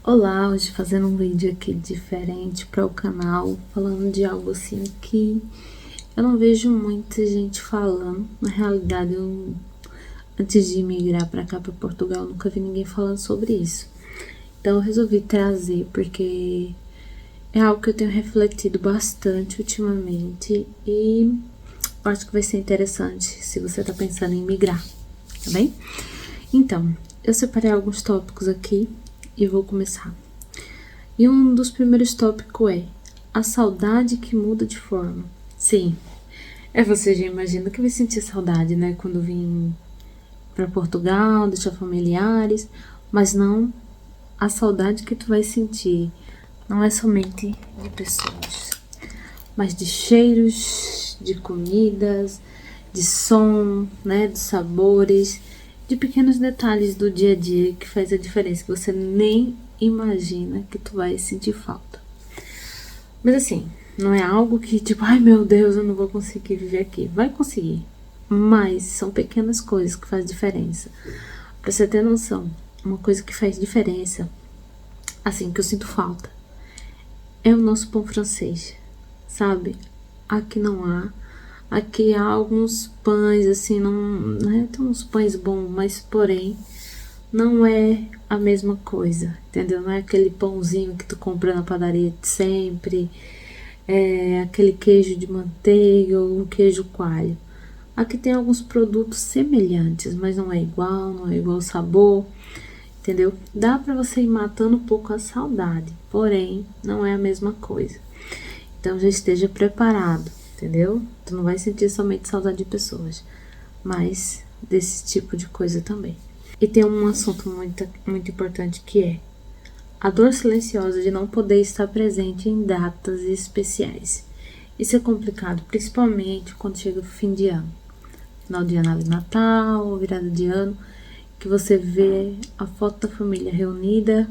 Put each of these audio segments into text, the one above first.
Olá, hoje fazendo um vídeo aqui diferente para o canal, falando de algo assim que eu não vejo muita gente falando. Na realidade, antes de migrar para cá, para Portugal, eu nunca vi ninguém falando sobre isso. Então eu resolvi trazer porque é algo que eu tenho refletido bastante ultimamente e eu acho que vai ser interessante se você tá pensando em migrar, tá bem? Então, eu separei alguns tópicos aqui e vou começar. E um dos primeiros tópicos é a saudade que muda de forma. Sim, você já imagina que vai sentir saudade, né? Quando vim para Portugal, deixar familiares, mas não, a saudade que tu vai sentir não é somente de pessoas, mas de cheiros, de comidas, de som, né? De sabores, de pequenos detalhes do dia a dia que faz a diferença, que você nem imagina que tu vai sentir falta. Mas assim, não é algo que tipo, ai meu Deus, eu não vou conseguir viver aqui. Vai conseguir, mas são pequenas coisas que fazem diferença. Pra você ter noção, uma coisa que faz diferença, assim, que eu sinto falta, é o nosso pão francês, sabe? Aqui não há. Aqui há alguns pães, assim, não, né? Tem uns pães bons, mas porém, não é a mesma coisa, entendeu? Não é aquele pãozinho que tu compra na padaria de sempre, aquele queijo de manteiga ou um queijo coalho. Aqui tem alguns produtos semelhantes, mas não é igual o sabor, entendeu? Dá pra você ir matando um pouco a saudade, porém, não é a mesma coisa. Então já esteja preparado, entendeu? Tu não vai sentir somente saudade de pessoas, mas desse tipo de coisa também. E tem um assunto muito importante que é a dor silenciosa de não poder estar presente em datas especiais. Isso é complicado, principalmente quando chega o fim de ano. Final de ano ali, Natal, virada de ano, que você vê a foto da família reunida,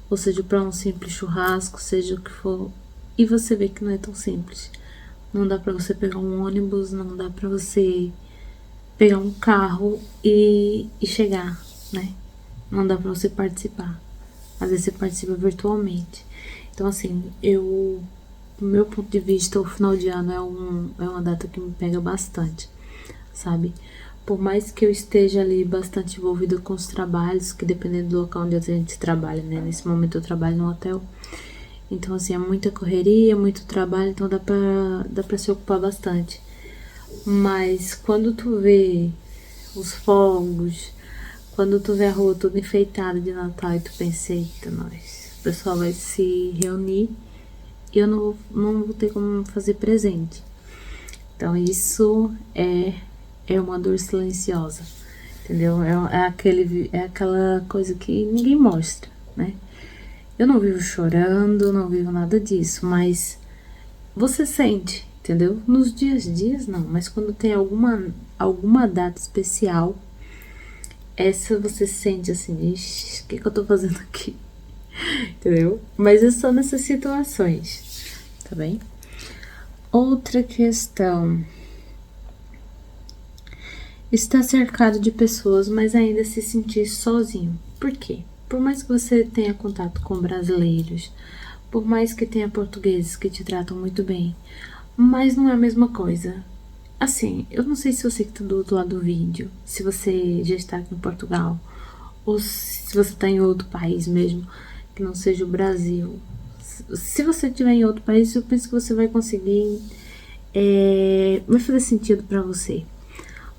ou seja, para um simples churrasco, seja o que for, e você vê que não é tão simples. Não dá para você pegar um ônibus, não dá para você pegar um carro e chegar, né? Não dá pra você participar. Às vezes você participa virtualmente. Então, assim, do meu ponto de vista, o final de ano é uma data que me pega bastante, sabe? Por mais que eu esteja ali bastante envolvida com os trabalhos, que dependendo do local onde a gente trabalha, né? Nesse momento eu trabalho no hotel. Então, assim, é muita correria, muito trabalho, então dá pra se ocupar bastante. Mas quando tu vê os fogos, quando tu vê a rua toda enfeitada de Natal e tu pensa, eita, o pessoal vai se reunir e eu não vou ter como fazer presente. Então isso é uma dor silenciosa, entendeu? É aquela coisa que ninguém mostra, né? Eu não vivo chorando, não vivo nada disso, mas você sente, entendeu? Nos dias não, mas quando tem alguma data especial, essa você sente assim, ixi, o que eu tô fazendo aqui? Entendeu? Mas é só nessas situações, tá bem? Outra questão. Estar cercado de pessoas, mas ainda se sentir sozinho. Por quê? Por mais que você tenha contato com brasileiros, por mais que tenha portugueses que te tratam muito bem, mas não é a mesma coisa. Assim, eu não sei se você que tá do outro lado do vídeo, se você já está aqui em Portugal, ou se você tá em outro país mesmo, que não seja o Brasil. Se você estiver em outro país, eu penso que você vai conseguir, vai fazer sentido pra você.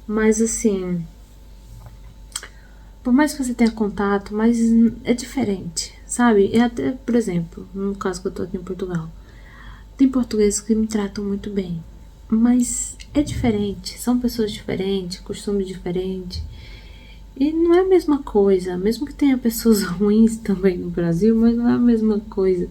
Mas assim, por mais que você tenha contato, mas é diferente, sabe? E até, por exemplo, no caso que eu tô aqui em Portugal, tem portugueses que me tratam muito bem, mas é diferente, são pessoas diferentes, costumes diferentes, e não é a mesma coisa, mesmo que tenha pessoas ruins também no Brasil, mas não é a mesma coisa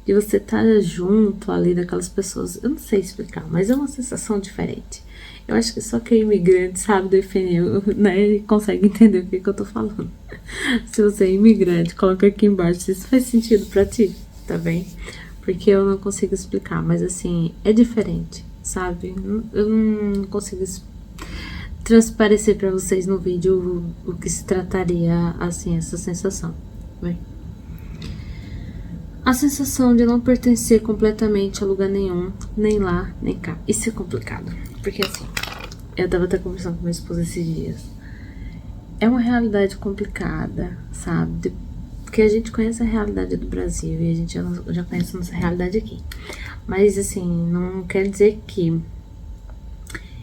de você estar junto ali daquelas pessoas. Eu não sei explicar, mas é uma sensação diferente. Eu acho que só quem é imigrante sabe definir, né, e consegue entender o que eu tô falando. Se você é imigrante, coloca aqui embaixo se isso faz sentido pra ti, tá bem? Porque eu não consigo explicar, mas assim, é diferente, sabe? Eu não consigo transparecer pra vocês no vídeo o que se trataria, assim, essa sensação, tá bem? A sensação de não pertencer completamente a lugar nenhum, nem lá, nem cá. Isso é complicado, porque assim, eu tava até conversando com minha esposa esses dias. É uma realidade complicada, sabe? Porque a gente conhece a realidade do Brasil e a gente já conhece a nossa realidade aqui. Mas assim, não quer dizer que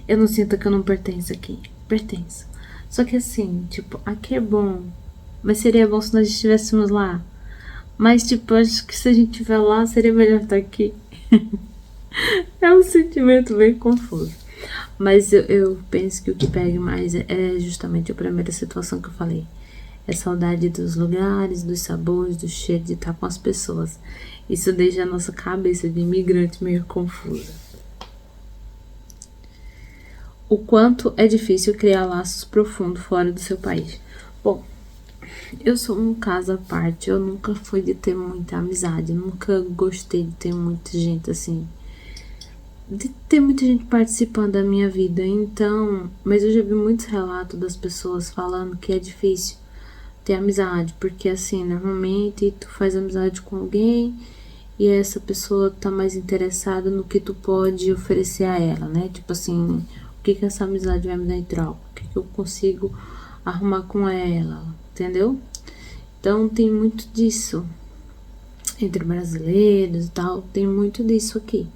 eu não sinto que eu não pertenço aqui. Pertenço. Só que assim, tipo, aqui é bom, mas seria bom se nós estivéssemos lá. Mas tipo, acho que se a gente estiver lá, seria melhor estar aqui. É um sentimento bem confuso. Mas eu penso que o que pega mais é justamente a primeira situação que eu falei. É saudade dos lugares, dos sabores, do cheiro de estar com as pessoas. Isso deixa a nossa cabeça de imigrante meio confusa. O quanto é difícil criar laços profundos fora do seu país. Bom, eu sou um caso à parte. Eu nunca fui de ter muita amizade. Nunca gostei de ter muita gente assim. De ter muita gente participando da minha vida. Então, mas eu já vi muitos relatos das pessoas falando que é difícil ter amizade, porque assim, normalmente tu faz amizade com alguém e essa pessoa tá mais interessada no que tu pode oferecer a ela, né? Tipo assim, o que essa amizade vai me dar em troca? O que eu consigo arrumar com ela, entendeu? Então tem muito disso entre brasileiros e tal, tem muito disso aqui.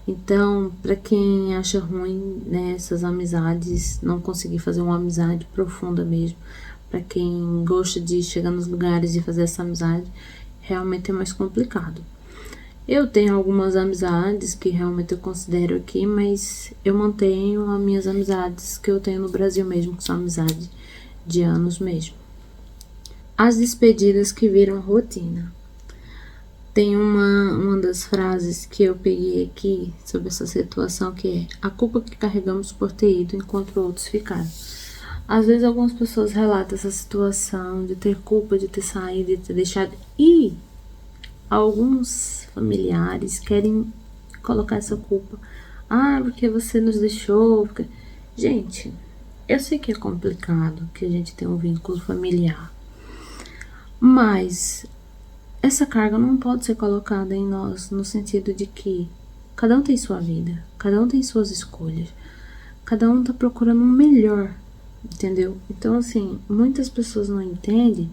Então, para quem acha ruim, né, essas amizades, não conseguir fazer uma amizade profunda mesmo, para quem gosta de chegar nos lugares e fazer essa amizade, realmente é mais complicado. Eu tenho algumas amizades que realmente eu considero aqui, mas eu mantenho as minhas amizades que eu tenho no Brasil mesmo, que são amizades de anos mesmo. As despedidas que viram rotina. Tem uma das frases que eu peguei aqui sobre essa situação que é a culpa que carregamos por ter ido enquanto outros ficaram. Às vezes algumas pessoas relatam essa situação de ter culpa de ter saído, de ter deixado. E alguns familiares querem colocar essa culpa. Ah, porque você nos deixou. Porque... Gente, eu sei que é complicado que a gente tem um vínculo familiar. Mas essa carga não pode ser colocada em nós no sentido de que cada um tem sua vida, cada um tem suas escolhas, cada um tá procurando o melhor, entendeu? Então, assim, muitas pessoas não entendem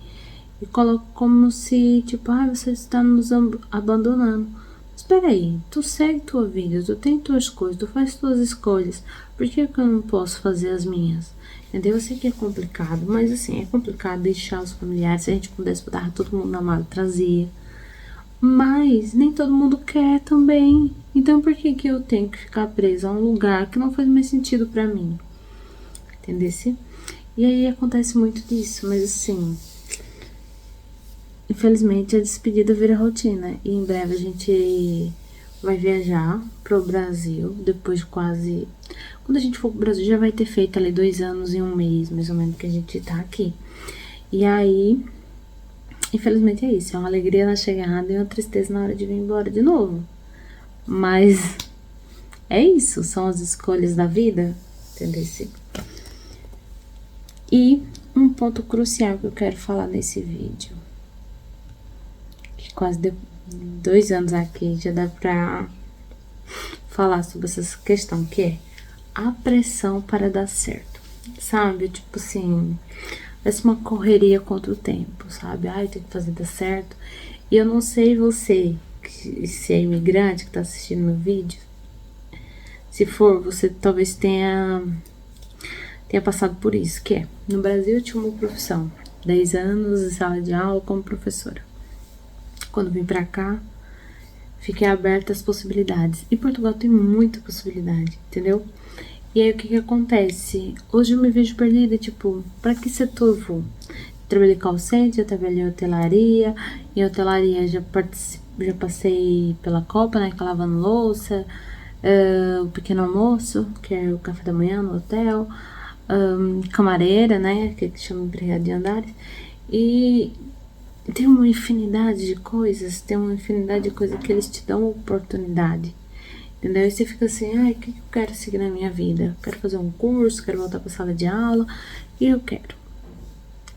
e colocam como se, tipo, você está nos abandonando. Mas espera aí, tu segue tua vida, tu tem tuas coisas, tu faz tuas escolhas, por que eu não posso fazer as minhas? Entendeu? Eu sei que é complicado, mas assim, é complicado deixar os familiares. Se a gente pudesse botar todo mundo na mala, trazia. Mas nem todo mundo quer também. Então por que eu tenho que ficar presa a um lugar que não faz mais sentido pra mim? Entendeu? E aí acontece muito disso, mas assim, infelizmente a despedida vira rotina. E em breve a gente vai viajar pro Brasil, depois de quase... Quando a gente for pro Brasil já vai ter feito ali 2 anos e 1 mês, mais ou menos, que a gente tá aqui. E aí, infelizmente é isso, é uma alegria na chegada e uma tristeza na hora de vir embora de novo. Mas é isso, são as escolhas da vida, entendeu? E um ponto crucial que eu quero falar nesse vídeo, que quase deu 2 anos aqui, já dá pra falar sobre essa questão, que é a pressão para dar certo, sabe? Tipo assim, parece uma correria contra o tempo, sabe? Ai, tem que fazer dar certo. E eu não sei você, se é imigrante que tá assistindo meu vídeo, se for, você talvez tenha passado por isso, que é, no Brasil eu tinha uma profissão, 10 anos em sala de aula como professora. Quando vim pra cá, fiquei aberta às possibilidades. E Portugal tem muita possibilidade, entendeu? E aí o que acontece? Hoje eu me vejo perdida, tipo, pra que setor eu vou? Trabalhei call center, eu trabalhei em hotelaria. Em hotelaria já passei pela Copa, né, que é lavando louça, o pequeno almoço, que é o café da manhã no hotel, camareira, né, que chama empregado de andares. E tem uma infinidade de coisas, que eles te dão oportunidade. Entendeu? E você fica assim, o que eu quero seguir na minha vida? Quero fazer um curso, quero voltar pra sala de aula, e eu quero.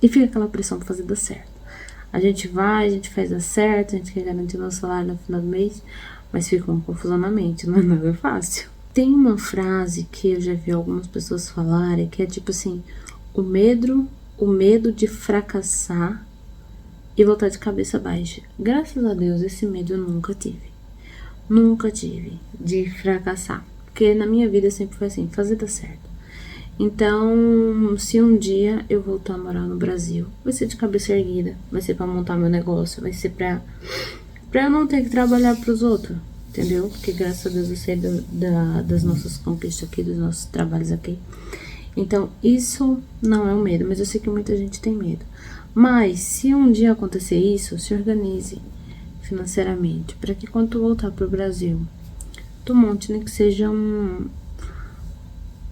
E fica aquela pressão pra fazer dar certo. A gente vai, a gente faz dar certo, a gente quer garantir nosso salário no final do mês, mas fica uma confusão na mente, não é nada fácil. Tem uma frase que eu já vi algumas pessoas falarem, que é tipo assim, o medo de fracassar e voltar de cabeça baixa. Graças a Deus, esse medo eu nunca tive. Nunca tive de fracassar. Porque na minha vida sempre foi assim, fazer dar certo. Então, se um dia eu voltar a morar no Brasil, vai ser de cabeça erguida, vai ser pra montar meu negócio, vai ser pra eu não ter que trabalhar pros outros, entendeu? Porque graças a Deus eu sei das nossas conquistas aqui, dos nossos trabalhos aqui. Então, isso não é um medo, mas eu sei que muita gente tem medo. Mas, se um dia acontecer isso, se organize financeiramente, para que quando tu voltar pro Brasil, tu monte, nem que seja um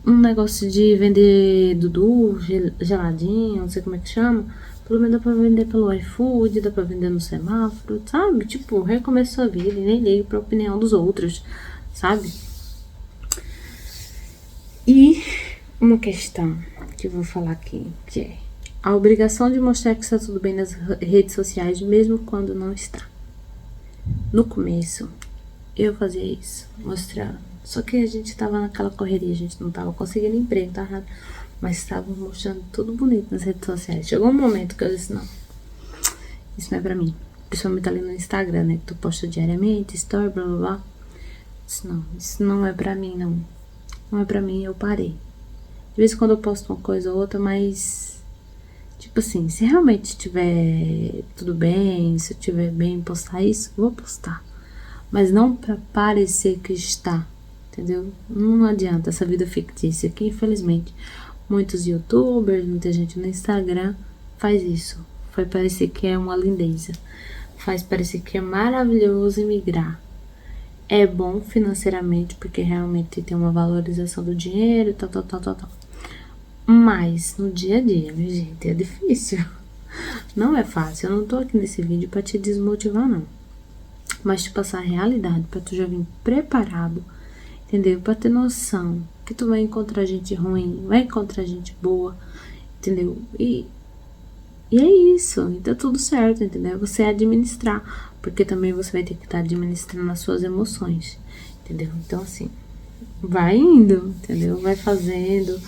negócio de vender Dudu, geladinho, não sei como é que chama. Pelo menos dá pra vender pelo iFood, dá pra vender no semáforo, sabe? Tipo, recomeça sua vida e nem ligue pra opinião dos outros, sabe? E uma questão que eu vou falar aqui, que é a obrigação de mostrar que está tudo bem nas redes sociais, mesmo quando não está. No começo, eu fazia isso, mostrando. Só que a gente tava naquela correria, a gente não tava conseguindo emprego, tá errado. Mas tava mostrando tudo bonito nas redes sociais. Chegou um momento que eu disse, não, isso não é pra mim. Principalmente ali no Instagram, né, que tu posta diariamente, story, blá blá blá. Disse, não, isso não é pra mim, não. Não é pra mim, eu parei. De vez em quando eu posto uma coisa ou outra, mas... Tipo assim, se realmente estiver tudo bem, se eu estiver bem em postar isso, eu vou postar. Mas não pra parecer que está, entendeu? Não adianta essa vida fictícia, que infelizmente muitos youtubers, muita gente no Instagram faz isso. Faz parecer que é uma lindeza. Faz parecer que é maravilhoso emigrar. É bom financeiramente, porque realmente tem uma valorização do dinheiro, tal. Mas no dia a dia, minha gente, é difícil. Não é fácil. Eu não tô aqui nesse vídeo pra te desmotivar, não. Mas te passar a realidade, pra tu já vir preparado, entendeu? Pra ter noção que tu vai encontrar gente ruim, vai encontrar gente boa, entendeu? E é isso, e tá tudo certo, entendeu? Você administrar, porque também você vai ter que estar administrando as suas emoções, entendeu? Então, assim, vai indo, entendeu? Vai fazendo,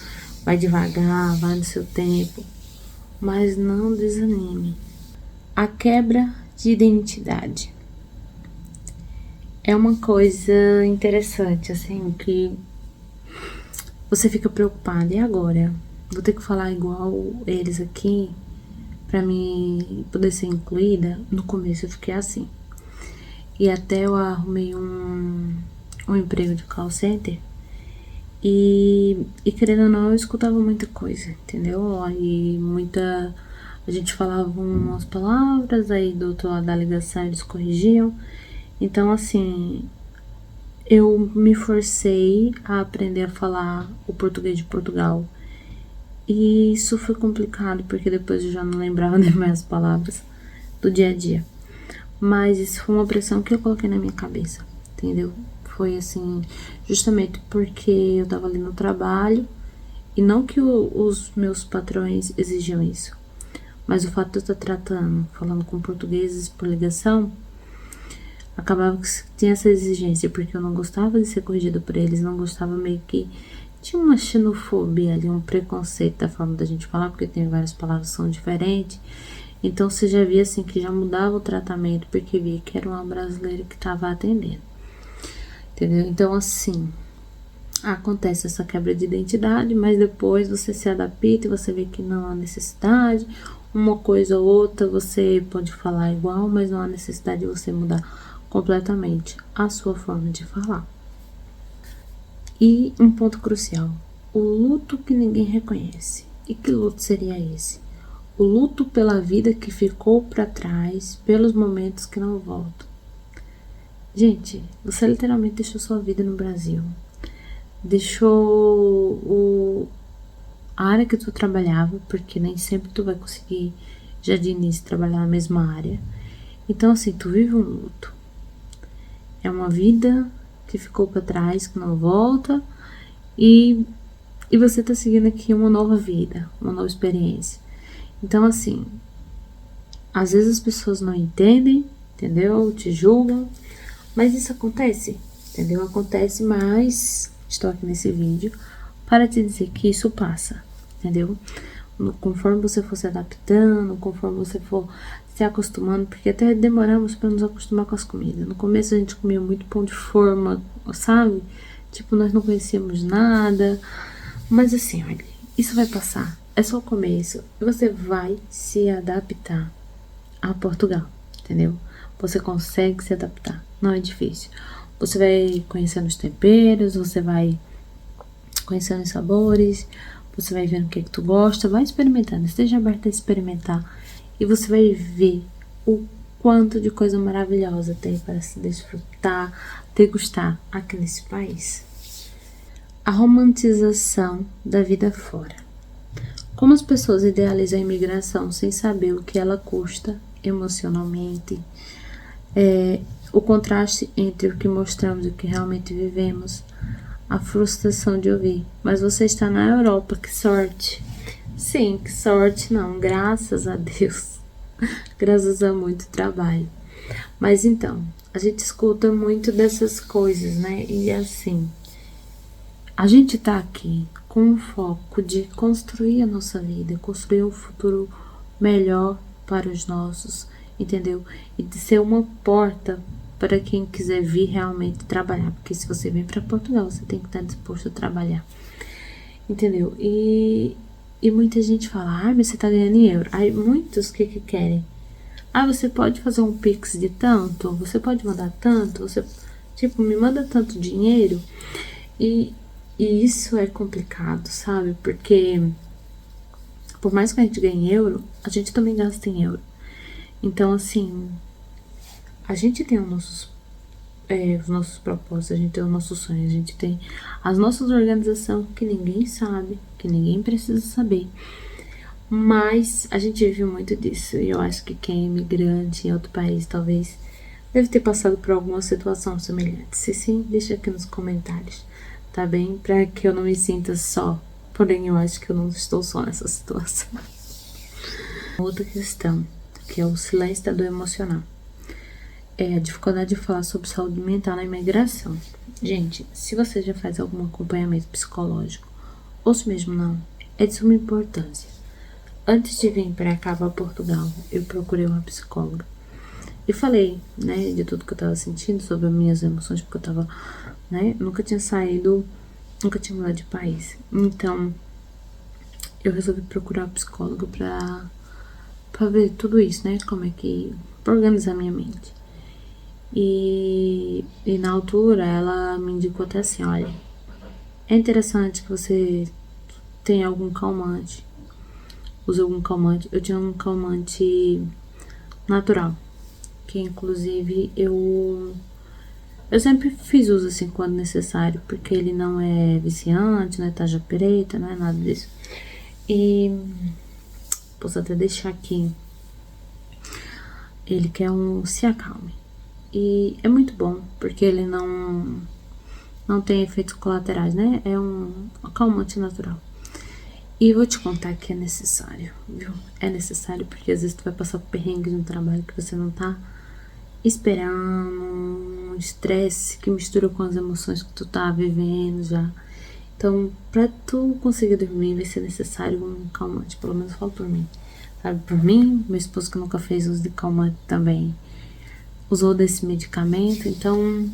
vai devagar, vai no seu tempo, mas não desanime. A quebra de identidade é uma coisa interessante, assim, que você fica preocupado. E agora? Vou ter que falar igual eles aqui pra mim poder ser incluída? No começo eu fiquei assim. E até eu arrumei um emprego de call center. E querendo ou não, eu escutava muita coisa, entendeu? Aí a gente falava umas palavras, aí do outro lado da ligação eles corrigiam. Então, assim, eu me forcei a aprender a falar o português de Portugal. E isso foi complicado, porque depois eu já não lembrava nem mais as palavras do dia a dia. Mas isso foi uma pressão que eu coloquei na minha cabeça, entendeu? Foi assim, justamente porque eu tava ali no trabalho, e não que os meus patrões exigiam isso, mas o fato de eu estar falando com portugueses por ligação, acabava que tinha essa exigência, porque eu não gostava de ser corrigida por eles, não gostava, meio que tinha uma xenofobia ali, um preconceito da forma da gente falar, porque tem várias palavras que são diferentes. Então você já via assim que já mudava o tratamento, porque via que era uma brasileira que estava atendendo, entendeu? Então, assim, acontece essa quebra de identidade, mas depois você se adapta e você vê que não há necessidade. Uma coisa ou outra você pode falar igual, mas não há necessidade de você mudar completamente a sua forma de falar. E um ponto crucial: o luto que ninguém reconhece. E que luto seria esse? O luto pela vida que ficou para trás, pelos momentos que não voltam. Gente, você literalmente deixou sua vida no Brasil. Deixou a área que tu trabalhava, porque nem sempre tu vai conseguir já de início trabalhar na mesma área. Então, assim, tu vive um luto. É uma vida que ficou para trás, que não volta, e você tá seguindo aqui uma nova vida, uma nova experiência. Então, assim, Às vezes as pessoas não entendem, entendeu? Te julgam, mas isso acontece, entendeu? Acontece, mas estou aqui nesse vídeo para te dizer que isso passa, entendeu? Conforme você for se adaptando, conforme você for se acostumando, porque até demoramos para nos acostumar com as comidas. No começo a gente comia muito pão de forma, sabe? Tipo, nós não conhecíamos nada. Mas assim, olha, isso vai passar. É só o começo. E você vai se adaptar a Portugal, entendeu? Você consegue se adaptar. Não é difícil. Você vai conhecendo os temperos, você vai conhecendo os sabores, você vai vendo o que tu gosta, vai experimentando, esteja aberto a experimentar e você vai ver o quanto de coisa maravilhosa tem para se desfrutar, degustar aqui nesse país. A romantização da vida fora. Como as pessoas idealizam a imigração sem saber o que ela custa emocionalmente, o contraste entre o que mostramos e o que realmente vivemos, a frustração de ouvir. Mas você está na Europa, que sorte. Sim, que sorte não, graças a Deus. Graças a muito trabalho. Mas então, a gente escuta muito dessas coisas, né? E assim, a gente tá aqui com o foco de construir a nossa vida, construir um futuro melhor para os nossos, entendeu? E de ser uma porta para quem quiser vir realmente trabalhar, porque se você vem para Portugal, você tem que estar disposto a trabalhar, entendeu? E muita gente fala, mas você tá ganhando em euro. Aí muitos que querem? Você pode fazer um Pix de tanto, você pode mandar tanto, você, tipo, me manda tanto dinheiro. E isso é complicado, sabe? Porque por mais que a gente ganhe em euro, a gente também gasta em euro. Então, assim, a gente tem os nossos propósitos, a gente tem os nossos sonhos, a gente tem as nossas organizações que ninguém sabe, que ninguém precisa saber. Mas a gente vive muito disso e eu acho que quem é imigrante em outro país talvez deve ter passado por alguma situação semelhante. Se sim, deixa aqui nos comentários, tá bem? Pra que eu não me sinta só. Porém, eu acho que eu não estou só nessa situação. Outra questão, que é o silêncio da dor emocional. É a dificuldade de falar sobre saúde mental na imigração. Gente, se você já faz algum acompanhamento psicológico, ou se mesmo não, é de suma importância. Antes de vir para cá, para Portugal, eu procurei uma psicóloga. E falei, né, de tudo que eu tava sentindo, sobre as minhas emoções, porque eu tava, né, nunca tinha saído, nunca tinha mudado de país. Então, eu resolvi procurar uma psicóloga pra ver tudo isso, né, como é que, pra organizar minha mente. E na altura, ela me indicou até assim, olha, é interessante que você tenha algum calmante. Use algum calmante. Eu tinha um calmante natural, que inclusive eu sempre fiz uso assim quando necessário, porque ele não é viciante, não é tarja preta, não é nada disso. E posso até deixar aqui. Ele que é um Se Acalme. E é muito bom, porque ele não tem efeitos colaterais, né? É um calmante natural. E vou te contar que é necessário, viu? É necessário porque às vezes tu vai passar por perrengue no trabalho que você não tá esperando, um estresse que mistura com as emoções que tu tá vivendo já. Então, pra tu conseguir dormir, vai ser necessário um calmante, pelo menos eu falo por mim. Sabe, por mim, meu esposo que nunca fez uso de calmante também usou desse medicamento, então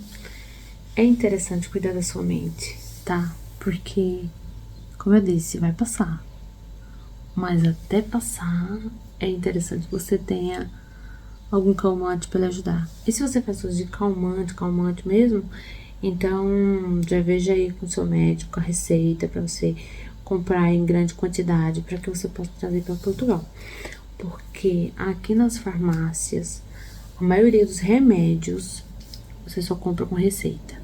é interessante cuidar da sua mente, tá? Porque, como eu disse, vai passar. Mas até passar, é interessante que você tenha algum calmante para lhe ajudar. E se você faz uso de calmante mesmo, então já veja aí com o seu médico a receita para você comprar em grande quantidade para que você possa trazer para Portugal. Porque aqui nas farmácias, a maioria dos remédios você só compra com receita,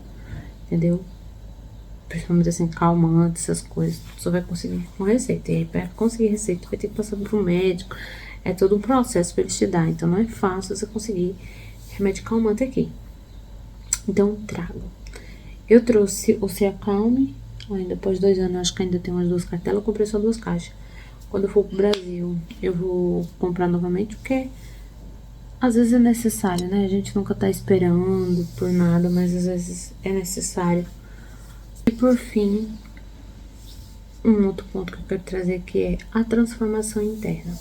entendeu? Principalmente assim, calmante, essas coisas, só vai conseguir com receita. E aí, para conseguir receita, vai ter que passar por um médico. É todo um processo para eles te dar. Então, não é fácil você conseguir remédio calmante aqui. Então, trago. Eu trouxe o Se Acalme. Ainda depois de 2 anos, acho que ainda tem umas 2 cartelas. Eu comprei só 2 caixas. Quando eu for pro Brasil, eu vou comprar novamente, porque Às vezes é necessário, né? A gente nunca tá esperando por nada, mas às vezes é necessário. E por fim, um outro ponto que eu quero trazer aqui é a transformação interna.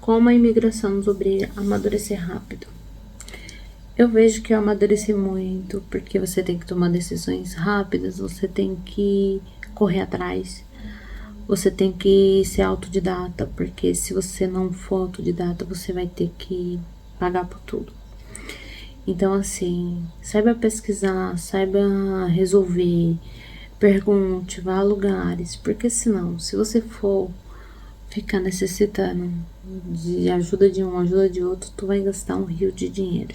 Como a imigração nos obriga a amadurecer rápido. Eu vejo que eu amadureci muito, porque você tem que tomar decisões rápidas, você tem que correr atrás, você tem que ser autodidata, porque se você não for autodidata, você vai ter que pagar por tudo. Então, assim, saiba pesquisar, saiba resolver, pergunte, vá a lugares, porque senão, se você for ficar necessitando de ajuda de um, ajuda de outro, tu vai gastar um rio de dinheiro,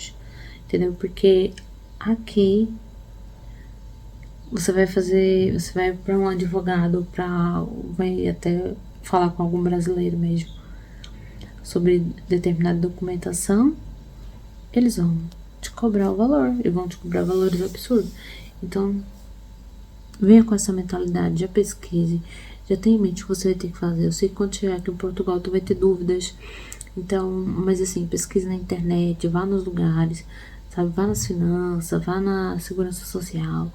entendeu? Porque aqui você vai para um advogado, vai até falar com algum brasileiro mesmo sobre determinada documentação, eles vão te cobrar o valor, e vão te cobrar valores absurdos. Então, venha com essa mentalidade, já pesquise, já tenha em mente o que você vai ter que fazer. Eu sei que quando chegar aqui em Portugal, tu vai ter dúvidas, então, mas assim, pesquise na internet, vá nos lugares, sabe, vá nas finanças, vá na segurança social,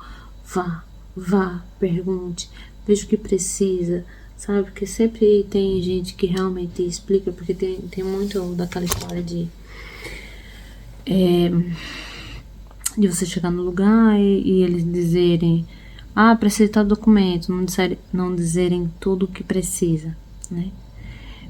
vá, pergunte, veja o que precisa, sabe, porque sempre tem gente que realmente explica, porque tem muito daquela história de você chegar no lugar e eles dizerem, ah, precisa de tal documento, não dizerem tudo o que precisa, né?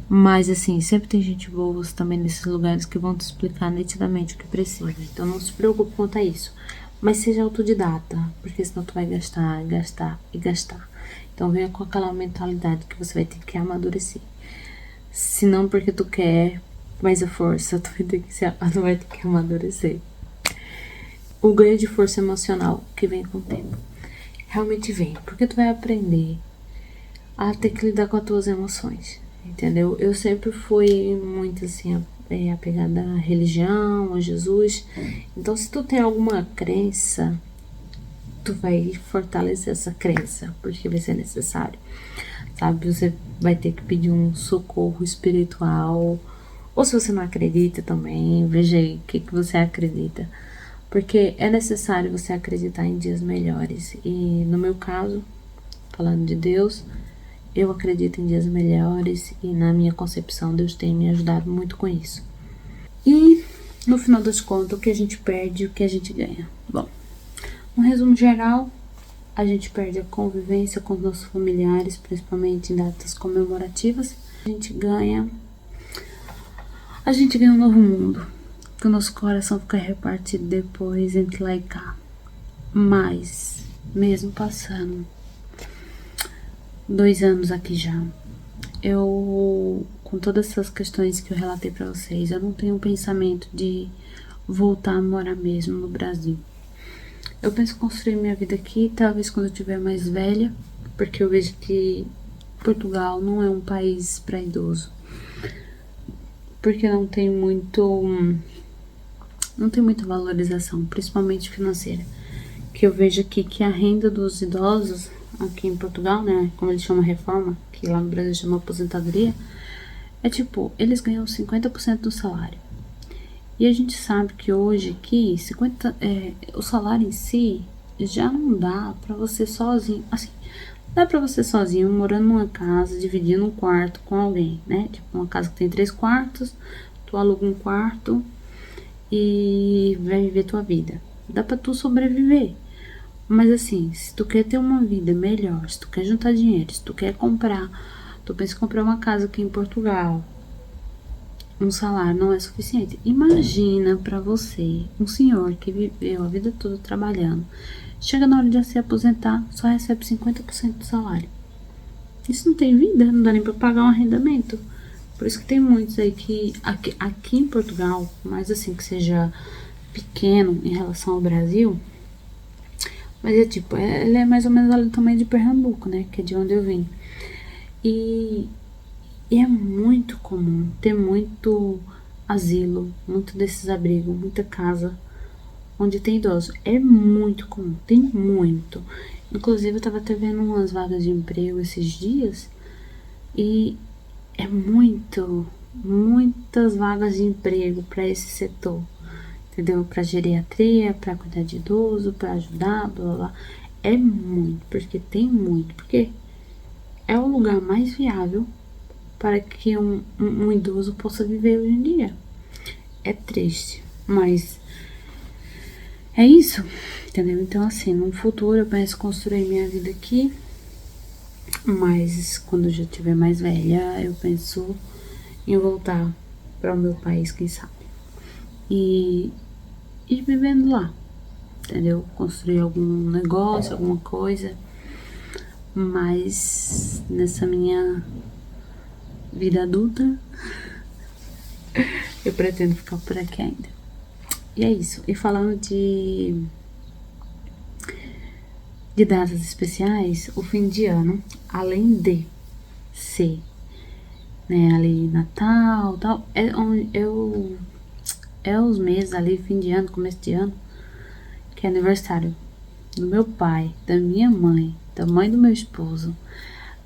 Mas assim, sempre tem gente boa também nesses lugares que vão te explicar nitidamente o que precisa. Então não se preocupe quanto a isso. Mas seja autodidata, porque senão tu vai gastar, gastar e gastar. Então venha com aquela mentalidade que você vai ter que amadurecer. Se não porque tu quer, mas a força, tu vai ter que amadurecer. O ganho de força emocional que vem com o tempo. Realmente vem, porque tu vai aprender a ter que lidar com as tuas emoções, entendeu? Eu sempre fui muito assim, apegada à religião, a Jesus. Então, se tu tem alguma crença, tu vai fortalecer essa crença, porque vai ser necessário, sabe? Você vai ter que pedir um socorro espiritual, ou se você não acredita também, veja aí o que você acredita. Porque é necessário você acreditar em dias melhores. E no meu caso, falando de Deus, eu acredito em dias melhores e na minha concepção Deus tem me ajudado muito com isso. E no final das contas, o que a gente perde e o que a gente ganha? Bom, no resumo geral, a gente perde a convivência com os nossos familiares, principalmente em datas comemorativas. A gente ganha um novo mundo, que o nosso coração fica repartido depois entre lá e cá. Mas, mesmo passando 2 anos aqui já, eu, com todas essas questões que eu relatei pra vocês, eu não tenho um pensamento de voltar a morar mesmo no Brasil. Eu penso em construir minha vida aqui, talvez quando eu estiver mais velha, porque eu vejo que Portugal não é um país para idoso, porque não tem muita valorização, principalmente financeira, que eu vejo aqui que a renda dos idosos aqui em Portugal, né, como eles chamam reforma, que lá no Brasil chama aposentadoria, é tipo, eles ganham 50% do salário. E a gente sabe que hoje aqui, o salário em si já não dá pra você sozinho, assim, dá pra você sozinho, morando numa casa, dividindo um quarto com alguém, né, tipo uma casa que tem 3 quartos, tu aluga um quarto e vai viver tua vida. Dá pra tu sobreviver. Mas assim, se tu quer ter uma vida melhor, se tu quer juntar dinheiro, se tu quer comprar, tu pensa em comprar uma casa aqui em Portugal, um salário não é suficiente. Imagina pra você, um senhor que viveu a vida toda trabalhando, chega na hora de se aposentar, só recebe 50% do salário. Isso não tem vida, não dá nem pra pagar um arrendamento. Por isso que tem muitos aí que, aqui em Portugal, mais assim que seja pequeno em relação ao Brasil, mas é tipo, ele é mais ou menos ali do tamanho de Pernambuco, né, que é de onde eu vim. E é muito comum ter muito asilo, muito desses abrigos, muita casa onde tem idosos. É muito comum, tem muito. Inclusive, eu tava até vendo umas vagas de emprego esses dias e é muito muitas vagas de emprego para esse setor, entendeu? Para geriatria, para cuidar de idoso, para ajudar, blá blá blá. É muito, porque tem muito, porque é o lugar mais viável para que um idoso possa viver hoje em dia. É triste, mas é isso, entendeu? Então, assim, no futuro eu penso construir minha vida aqui, mas quando eu já estiver mais velha, eu penso em voltar para o meu país, quem sabe. E ir vivendo lá, entendeu? Construir algum negócio, alguma coisa, mas nessa minha vida adulta, eu pretendo ficar por aqui ainda. E é isso. E falando de datas especiais, o fim de ano, além de ser, né, ali Natal, tal, é os meses ali, fim de ano, começo de ano, que é aniversário do meu pai, da minha mãe, da mãe do meu esposo.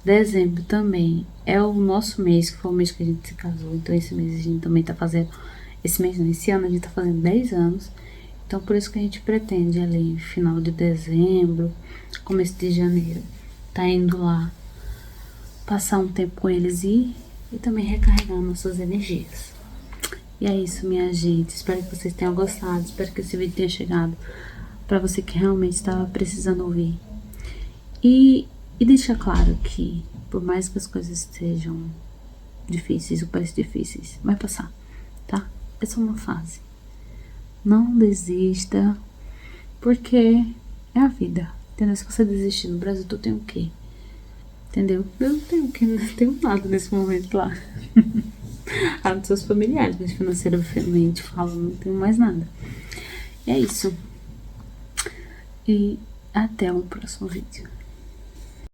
Dezembro também é o nosso mês, que foi o mês que a gente se casou, então esse mês a gente também tá fazendo, esse mês não, esse ano a gente tá fazendo 10 anos, então por isso que a gente pretende ali, final de dezembro, começo de janeiro, tá indo lá passar um tempo com eles e também recarregar nossas energias. E é isso, minha gente. Espero que vocês tenham gostado. Espero que esse vídeo tenha chegado para você que realmente estava precisando ouvir. E deixa claro que, por mais que as coisas sejam difíceis, ou parecem difíceis, vai passar, tá? É só uma fase. Não desista, porque é a vida. Entendeu? Se você desistir no Brasil, tu tem o quê? Entendeu? Eu não tenho o quê? Não tenho nada nesse momento lá. A dos seus familiares, mas financeiramente falando, não tenho mais nada. E é isso. E até o próximo vídeo.